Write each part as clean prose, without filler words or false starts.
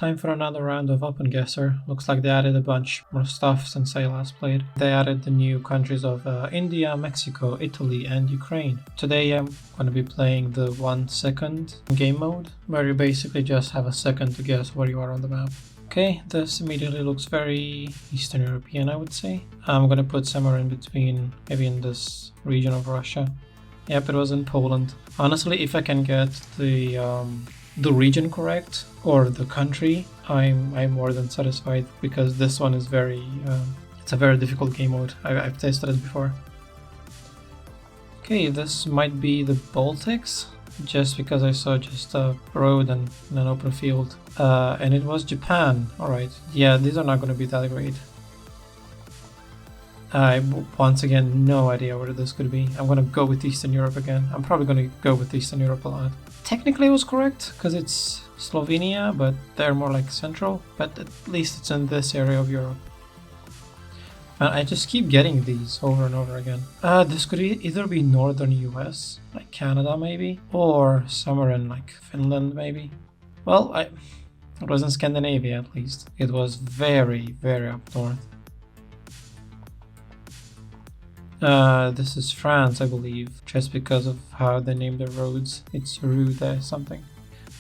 time for another round of OpenGuessr. Looks like they added a bunch more stuff since I last played. They added the new countries of India, Mexico, Italy, and Ukraine. Today I'm going to be playing the 1 second game mode, where you basically just have a second to guess where you are on the map. Okay, this immediately looks very Eastern European, I would say. I'm going to put somewhere in between, maybe in this region of Russia. Yep, it was in Poland. Honestly, if I can get the region correct or the country, I'm more than satisfied, because this one is very it's a very difficult game mode. I've tested it before. Okay, this might be the Baltics, just because I saw just a road and an open field, and it was Japan. All right, yeah, these are not going to be that great. Once again, no idea where this could be. I'm gonna go with Eastern Europe again. I'm probably gonna go with Eastern Europe a lot. Technically it was correct, because it's Slovenia, but they're more like central. But at least it's in this area of Europe. And I just keep getting these over and over again. This could either be northern US, like Canada maybe, or somewhere in like Finland maybe. Well, it was in Scandinavia at least. It was very, very up north. This is France, I believe, just because of how they name their roads. It's Rue there something.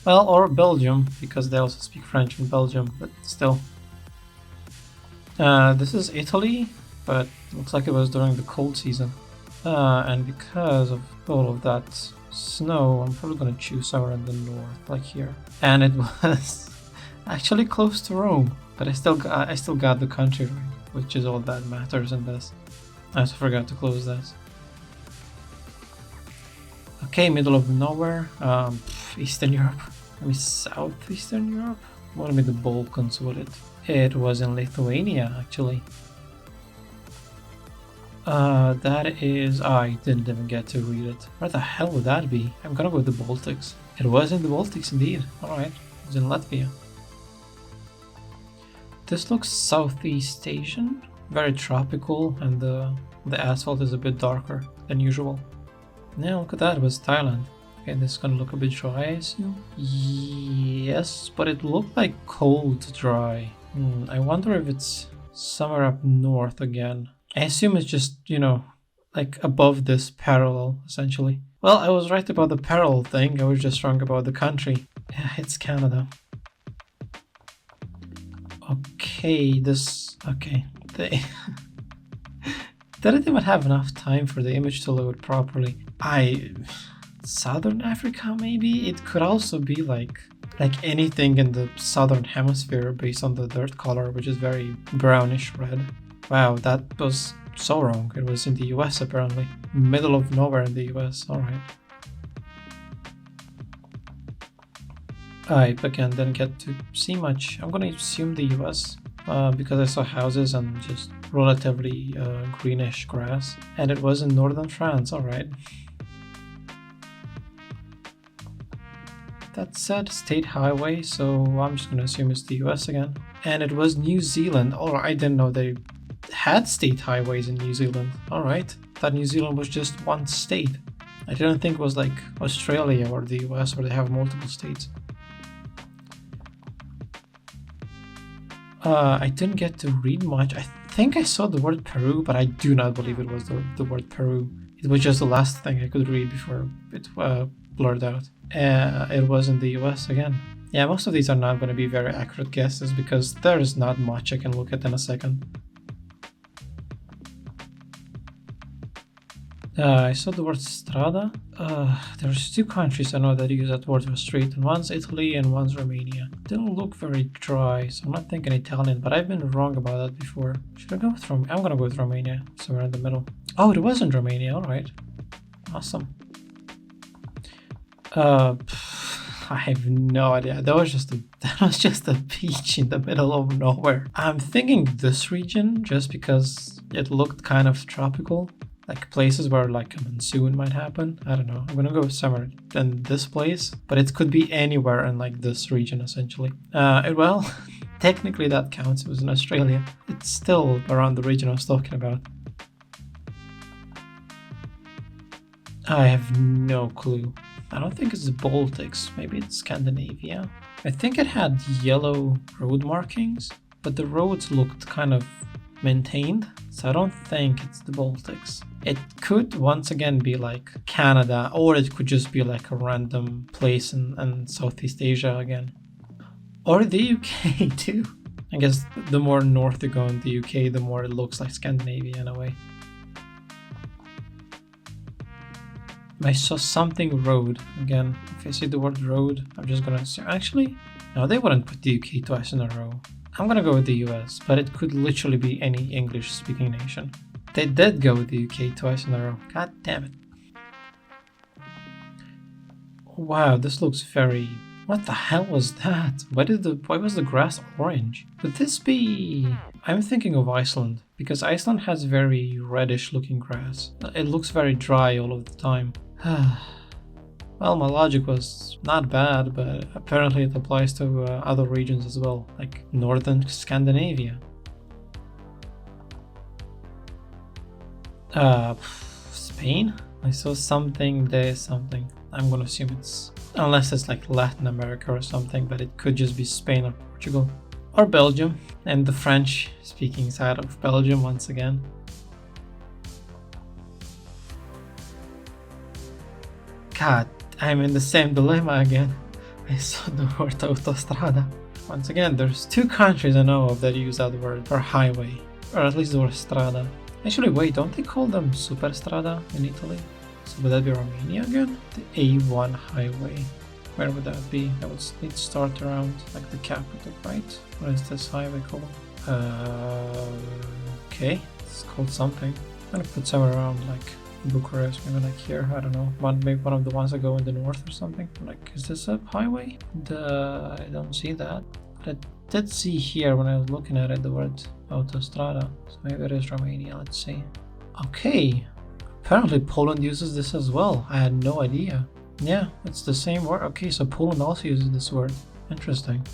Well, or Belgium, because they also speak French in Belgium, but still. This is Italy, but looks like it was during the cold season. And because of all of that snow, I'm probably gonna choose somewhere in the north, like here. And it was actually close to Rome, but I still got the country right, which is all that matters in this. I also forgot to close this. Okay, middle of nowhere. Eastern Europe. Maybe Southeastern Europe? What maybe the Balkans would it? It was in Lithuania, actually. That is... I didn't even get to read it. Where the hell would that be? I'm gonna go with the Baltics. It was in the Baltics indeed. Alright, it was in Latvia. This looks Southeast Asian. Very tropical, and the asphalt is a bit darker than usual. Yeah, look at that, it was Thailand. Okay, this is gonna look a bit dry, I assume? Yes, but it looked like cold dry. I wonder if it's somewhere up north again. I assume it's just, you know, like above this parallel, essentially. Well, I was right about the parallel thing, I was just wrong about the country. Yeah, it's Canada. Okay, they didn't even have enough time for the image to load properly. Southern Africa maybe? It could also be like anything in the southern hemisphere based on the dirt color, which is very brownish red. Wow, that was so wrong. It was in the US apparently. Middle of nowhere in the US, alright. I again didn't get to see much. I'm gonna assume the US. Because I saw houses and just relatively greenish grass. And it was in northern France, alright. That said, state highway, so I'm just gonna assume it's the US again. And it was New Zealand. Alright, I didn't know they had state highways in New Zealand. Alright, thought New Zealand was just one state. I didn't think it was like Australia or the US where they have multiple states. I didn't get to read much. I think I saw the word Peru, but I do not believe it was the word Peru. It was just the last thing I could read before it blurred out. It was in the US again. Yeah, most of these are not going to be very accurate guesses, because there is not much I can look at in a second. I saw the word strada. There's two countries I know that use that word for street, and one's Italy and one's Romania. Didn't look very dry, so I'm not thinking Italian, but I've been wrong about that before. Should I go with Romania? I'm gonna go with Romania, somewhere in the middle. Oh, it wasn't Romania, alright. Awesome. I have no idea. That was just a beach in the middle of nowhere. I'm thinking this region, just because it looked kind of tropical. Like places where like a monsoon might happen. I don't know. I'm gonna go somewhere in this place, but it could be anywhere in like this region essentially. Well, technically that counts. It was in Australia. It's still around the region I was talking about. I have no clue. I don't think it's the Baltics. Maybe it's Scandinavia. I think it had yellow road markings, but the roads looked kind of maintained, so I don't think it's the Baltics. It could once again be like Canada, or it could just be like a random place in Southeast Asia again. Or the UK too. I guess the more north you go in the UK, the more it looks like Scandinavia in a way. I saw something road. Again, if I see the word road, I'm just gonna say, actually, no, they wouldn't put the UK twice in a row. I'm gonna go with the US, but it could literally be any English-speaking nation. They did go with the UK twice in a row. God damn it. Wow, this looks very... What the hell was that? Why was the grass orange? Could this be... I'm thinking of Iceland, because Iceland has very reddish looking grass. It looks very dry all of the time. Well, my logic was not bad, but apparently it applies to other regions as well, like northern Scandinavia. Spain? I saw something there, something. I'm gonna assume it's... Unless it's like Latin America or something, but it could just be Spain or Portugal. Or Belgium, and the French-speaking side of Belgium once again. God, I'm in the same dilemma again. I saw the word autostrada. Once again, there's two countries I know of that use that word for highway, or at least the word strada. Actually, wait, don't they call them superstrada in Italy? So would that be Romania again? The A1 highway. Where would that be? That would need to start around like the capital, right? What is this highway called? Okay, it's called something. I'm gonna put somewhere around like Bucharest, maybe like here, I don't know. Maybe one of the ones that go in the north or something. Like, is this a highway? I don't see that. But I did see here when I was looking at it the word autostrada. So maybe it is Romania, let's see. Okay. Apparently Poland uses this as well. I had no idea. Yeah, it's the same word. Okay, so Poland also uses this word. Interesting.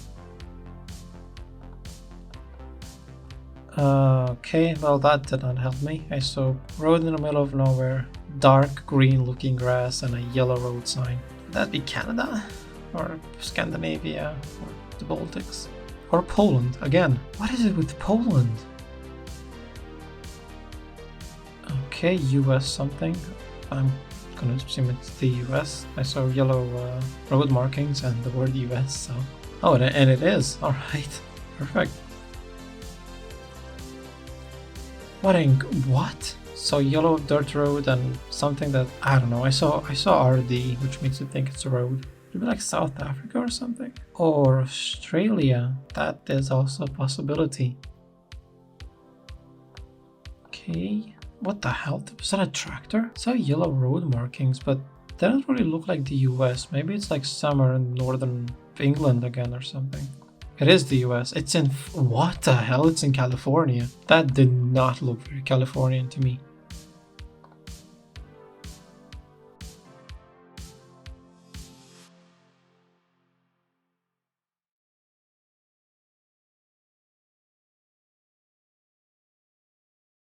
Okay, well that did not help me. I saw road in the middle of nowhere, dark green looking grass and a yellow road sign. Would that be Canada? Or Scandinavia? Or the Baltics? Or Poland? Again, what is it with Poland? Okay, US something. I'm gonna assume it's the US. I saw yellow road markings and the word US, so... Oh, and it is. Alright. Perfect. What? So yellow dirt road and something that... I don't know. I saw RD, which makes me think it's a road. Maybe like South Africa or something? Or Australia. That is also a possibility. Okay... What the hell? Was that a tractor? I saw yellow road markings, but they don't really look like the US. Maybe it's like somewhere in northern England again or something. It is the US. It's in... What the hell? It's in California. That did not look very Californian to me.